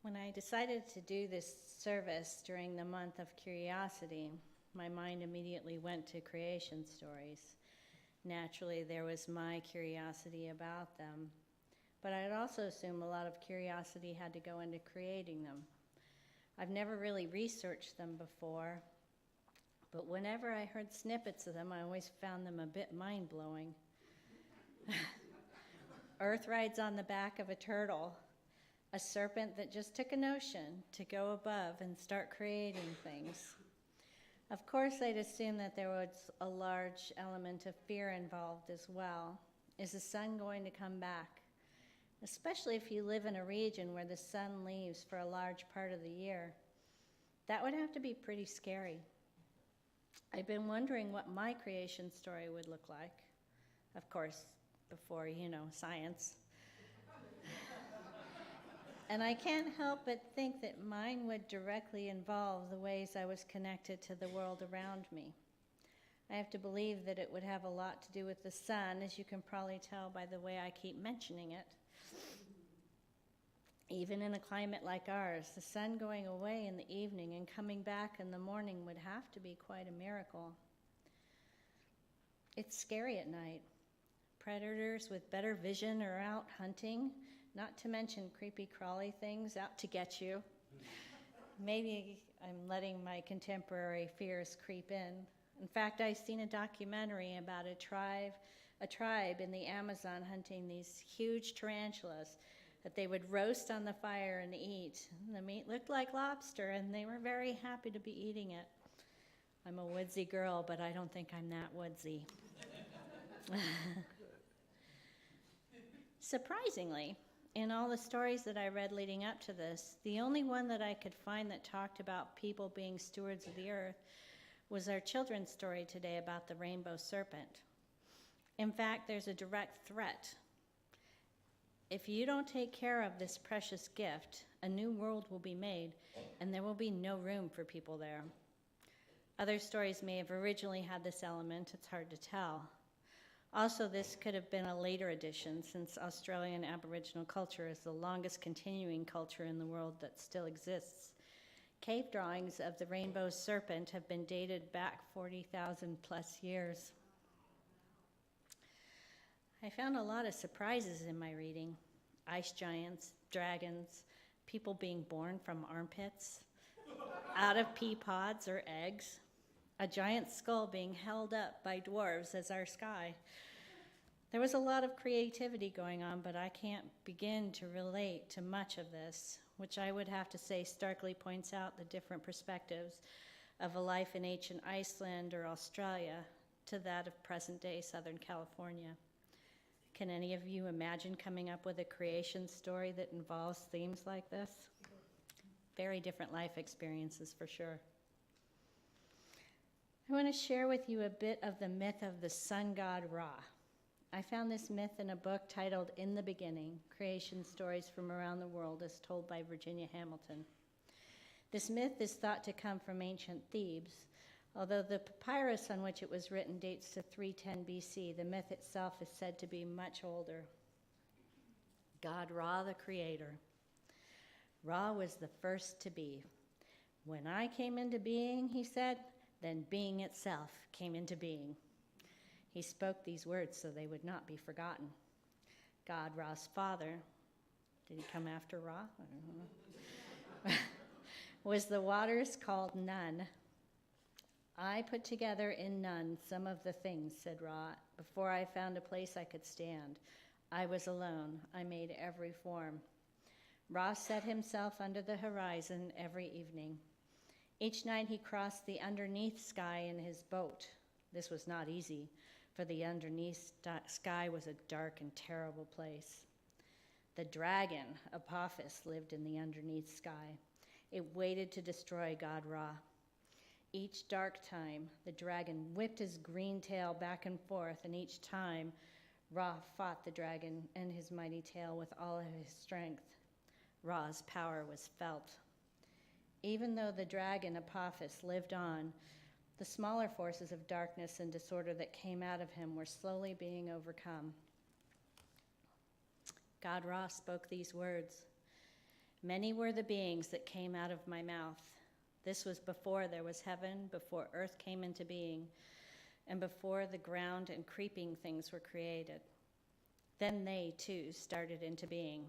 When I decided to do this service during the month of curiosity, my mind immediately went to creation stories. Naturally, there was my curiosity about them, but I'd also assume a lot of curiosity had to go into creating them. I've never really researched them before, but whenever I heard snippets of them, I always found them a bit mind-blowing. Earth rides on the back of a turtle, a serpent that just took a notion to go above and start creating things. Of course, I'd assume that there was a large element of fear involved as well. Is the sun going to come back? Especially if you live in a region where the sun leaves for a large part of the year. That would have to be pretty scary. I've been wondering what my creation story would look like. Of course, before, science. And I can't help but think that mine would directly involve the ways I was connected to the world around me. I have to believe that it would have a lot to do with the sun, as you can probably tell by the way I keep mentioning it. Even in a climate like ours, the sun going away in the evening and coming back in the morning would have to be quite a miracle. It's scary at night. Predators with better vision are out hunting, not to mention creepy crawly things out to get you. Maybe I'm letting my contemporary fears creep in. In fact, I've seen a documentary about a tribe in the Amazon hunting these huge tarantulas that they would roast on the fire and eat. The meat looked like lobster, and they were very happy to be eating it. I'm a woodsy girl, but I don't think I'm that woodsy. Surprisingly, in all the stories that I read leading up to this, the only one that I could find that talked about people being stewards of the earth was our children's story today about the rainbow serpent. In fact, there's a direct threat. If you don't take care of this precious gift, a new world will be made, and there will be no room for people there. Other stories may have originally had this element, it's hard to tell. Also, this could have been a later addition, since Australian Aboriginal culture is the longest continuing culture in the world that still exists. Cave drawings of the rainbow serpent have been dated back 40,000 plus years. I found a lot of surprises in my reading. Ice giants, dragons, people being born from armpits, out of pea pods or eggs, a giant skull being held up by dwarves as our sky. There was a lot of creativity going on, but I can't begin to relate to much of this, which I would have to say starkly points out the different perspectives of a life in ancient Iceland or Australia to that of present-day Southern California. Can any of you imagine coming up with a creation story that involves themes like this? Very different life experiences for sure. I want to share with you a bit of the myth of the sun god Ra. I found this myth in a book titled In the Beginning, Creation Stories from Around the World as told by Virginia Hamilton. This myth is thought to come from ancient Thebes, although the papyrus on which it was written dates to 310 BC. The myth itself is said to be much older. God Ra, the creator. Ra was the first to be. When I came into being, he said, then being itself came into being. He spoke these words so they would not be forgotten. God, Ra's father, did he come after Ra? I don't know. Was the waters called Nun. I put together in Nun some of the things, said Ra, before I found a place I could stand. I was alone. I made every form. Ra set himself under the horizon every evening. Each night he crossed the underneath sky in his boat. This was not easy, for the underneath sky was a dark and terrible place. The dragon, Apophis, lived in the underneath sky. It waited to destroy God Ra. Each dark time, the dragon whipped his green tail back and forth, and each time, Ra fought the dragon and his mighty tail with all of his strength. Ra's power was felt. Even though the dragon Apophis lived on, the smaller forces of darkness and disorder that came out of him were slowly being overcome. God Ra spoke these words, Many were the beings that came out of my mouth. This was before there was heaven, before earth came into being, and before the ground and creeping things were created. Then they, too, started into being.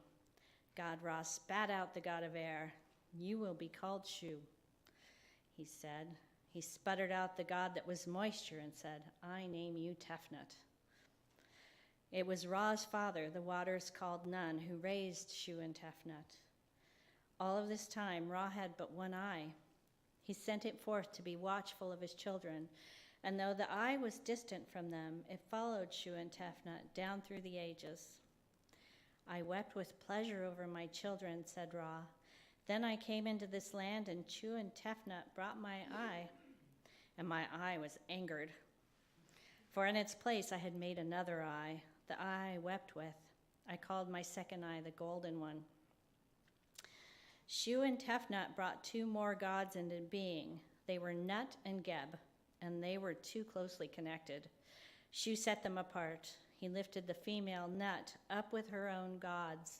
God Ra spat out the god of air. You will be called Shu, he said. He sputtered out the god that was moisture and said, I name you Tefnut. It was Ra's father, the waters called Nun, who raised Shu and Tefnut. All of this time, Ra had but one eye. He sent it forth to be watchful of his children, and though the eye was distant from them, it followed Shu and Tefnut down through the ages. I wept with pleasure over my children, said Ra. Then I came into this land, and Shu and Tefnut brought my eye, and my eye was angered. For in its place I had made another eye, the eye I wept with. I called my second eye the golden one. Shu and Tefnut brought two more gods into being. They were Nut and Geb, and they were too closely connected. Shu set them apart. He lifted the female Nut up with her own gods.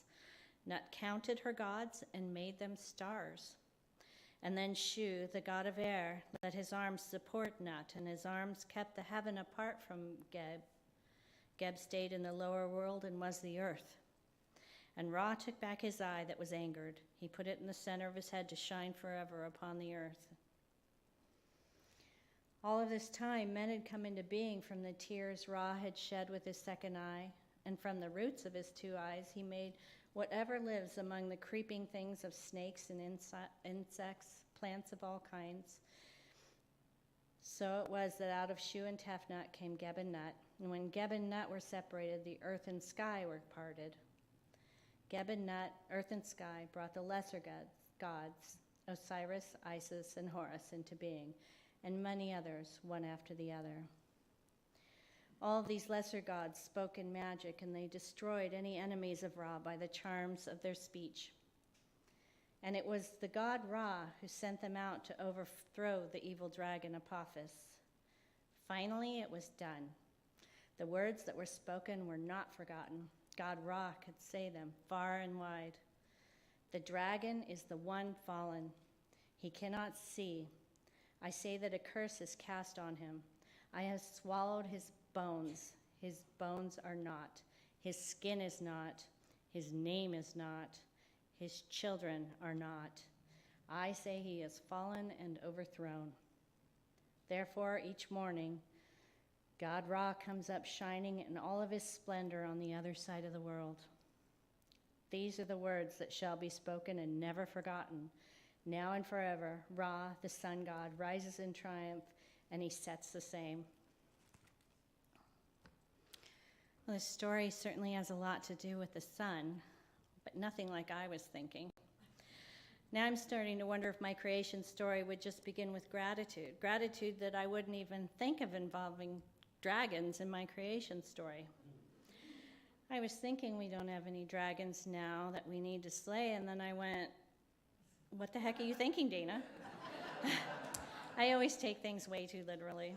Nut counted her gods and made them stars. And then Shu, the god of air, let his arms support Nut, and his arms kept the heaven apart from Geb. Geb stayed in the lower world and was the earth. And Ra took back his eye that was angered. He put it in the center of his head to shine forever upon the earth. All of this time, men had come into being from the tears Ra had shed with his second eye, and from the roots of his two eyes, he made whatever lives among the creeping things of snakes and insects, plants of all kinds. So it was that out of Shu and Tefnut came Geb and Nut, and when Geb and Nut were separated, the earth and sky were parted. Geb and Nut, earth and sky, brought the lesser gods, Osiris, Isis, and Horus, into being, and many others, one after the other. All of these lesser gods spoke in magic, and they destroyed any enemies of Ra by the charms of their speech. And it was the god Ra who sent them out to overthrow the evil dragon Apophis. Finally, it was done. The words that were spoken were not forgotten. God Ra could say them far and wide. The dragon is the one fallen. He cannot see. I say that a curse is cast on him. I have swallowed his bones. His bones are not. His skin is not. His name is not. His children are not. I say he is fallen and overthrown. Therefore, each morning, God Ra comes up shining in all of his splendor on the other side of the world. These are the words that shall be spoken and never forgotten. Now and forever, Ra, the sun god, rises in triumph, and he sets the same. Well, this story certainly has a lot to do with the sun, but nothing like I was thinking. Now I'm starting to wonder if my creation story would just begin with gratitude. Gratitude that I wouldn't even think of involving dragons in my creation story. I was thinking we don't have any dragons now that we need to slay, and then I went, what the heck are you thinking, Dana? I always take things way too literally.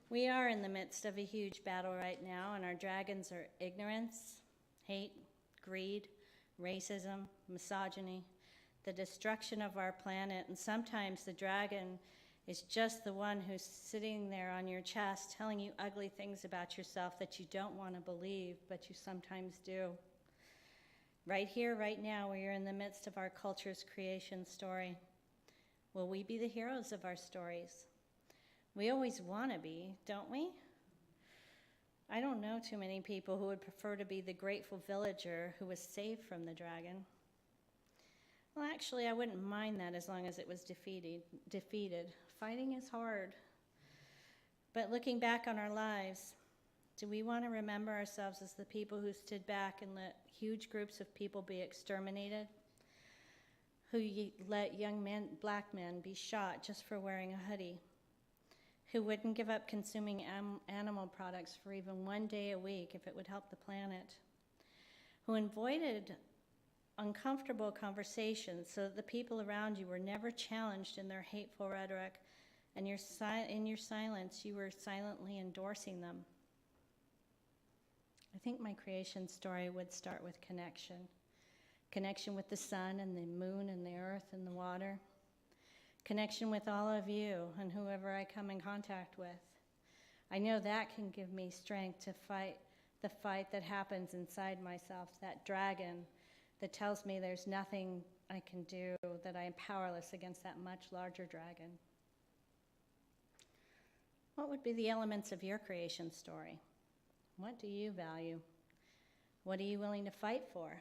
We are in the midst of a huge battle right now, and our dragons are ignorance, hate, greed, racism, misogyny, the destruction of our planet, and sometimes the dragon is just the one who's sitting there on your chest telling you ugly things about yourself that you don't want to believe, but you sometimes do. Right here, right now, we are in the midst of our culture's creation story. Will we be the heroes of our stories? We always want to be, don't we? I don't know too many people who would prefer to be the grateful villager who was saved from the dragon. Well, actually, I wouldn't mind that as long as it was defeated. Fighting is hard. But looking back on our lives, do we want to remember ourselves as the people who stood back and let huge groups of people be exterminated? Who let young black men be shot just for wearing a hoodie? Who wouldn't give up consuming animal products for even one day a week if it would help the planet? Who avoided uncomfortable conversations so that the people around you were never challenged in their hateful rhetoric, and in your silence, you were silently endorsing them. I think my creation story would start with connection. connection with the sun and the moon and the earth and the water, connection with all of you and whoever I come in contact with. I know that can give me strength to fight the fight that happens inside myself, that dragon that tells me there's nothing I can do, that I am powerless against that much larger dragon. What would be the elements of your creation story? What do you value? What are you willing to fight for?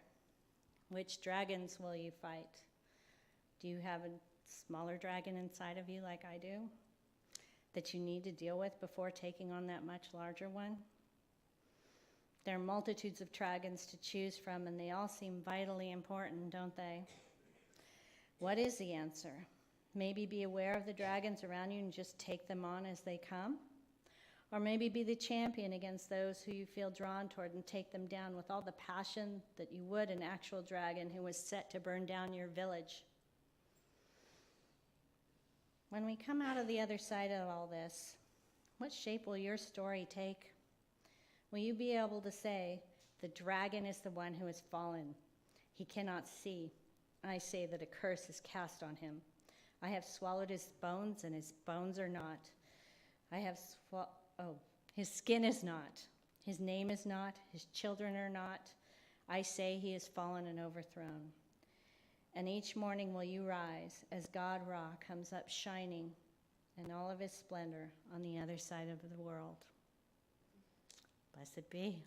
Which dragons will you fight? Do you have a smaller dragon inside of you like I do that you need to deal with before taking on that much larger one? There are multitudes of dragons to choose from, and they all seem vitally important, don't they? What is the answer? Maybe be aware of the dragons around you and just take them on as they come? Or maybe be the champion against those who you feel drawn toward and take them down with all the passion that you would an actual dragon who was set to burn down your village. When we come out of the other side of all this, what shape will your story take? Will you be able to say, the dragon is the one who has fallen. He cannot see. I say that a curse is cast on him. I have swallowed his bones, and his bones are not. His skin is not. His name is not. His children are not. I say he is fallen and overthrown. And each morning will you rise as God Ra comes up shining in all of his splendor on the other side of the world. Blessed be.